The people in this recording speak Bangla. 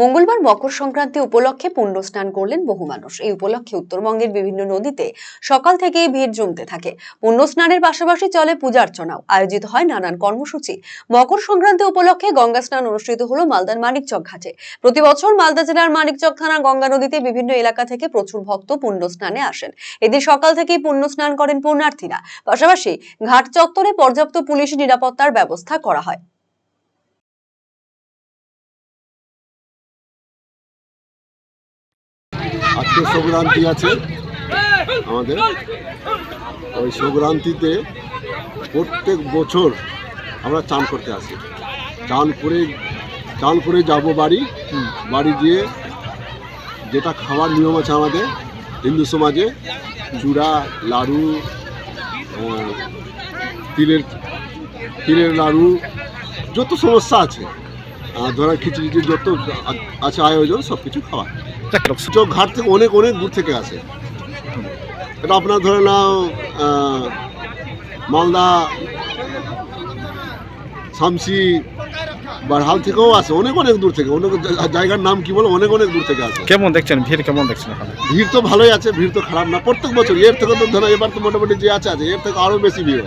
মঙ্গলবার মকর সংক্রান্তি উপলক্ষে পুণ্য স্নান করলেন বহু মানুষ। এই উপলক্ষে উত্তরবঙ্গের বিভিন্ন নদীতে সকাল থেকেই ভিড় জমতে থাকে। পুণ্য স্নানের পাশাপাশি চলে পূজার্চনাও, আয়োজিত হয় নানান কর্মসূচি। মকর সংক্রান্তি উপলক্ষে গঙ্গা স্নান অনুষ্ঠিত হলো মালদার মানিকচক ঘাটে। প্রতি বছর মালদা জেলার মানিকচক থানার গঙ্গা নদীতে বিভিন্ন এলাকা থেকে প্রচুর ভক্ত পুণ্য স্নানে আসেন। এদিন সকাল থেকেই পুণ্য স্নান করেন পুণ্যার্থীরা। পাশাপাশি ঘাট চত্বরে পর্যাপ্ত পুলিশ নিরাপত্তার ব্যবস্থা করা হয়। আজকে সংক্রান্তি আছে আমাদের। ওই সংক্রান্তিতে প্রত্যেক বছর আমরা চান করতে আসি। চান করে যাব বাড়ি গিয়ে যেটা খাওয়ার নিয়ম আছে আমাদের হিন্দু সমাজে, চূড়া, লাড়ু, তিলের লাড়ু, যত সমস্যা আছে, ধরা খিচুড়ি যত আছে আয়োজন, সব কিছু খাওয়া। চোখ ঘাট থেকে অনেক দূর থেকে আসে। এটা আপনার ধরে নাও মালদা, শামসি, বারহাল থেকেও আসে, অনেক দূর থেকে। অনেক জায়গার নাম কি বলো, অনেক দূর থেকে আসে। কেমন দেখছেন ভিড়, কেমন দেখছেন? ভিড় তো ভালোই আছে, ভিড় তো খারাপ না। প্রত্যেক বছর এর থেকে তো ধরো এবার তো মোটামুটি যে আছে এর থেকে আরো বেশি ভিড়।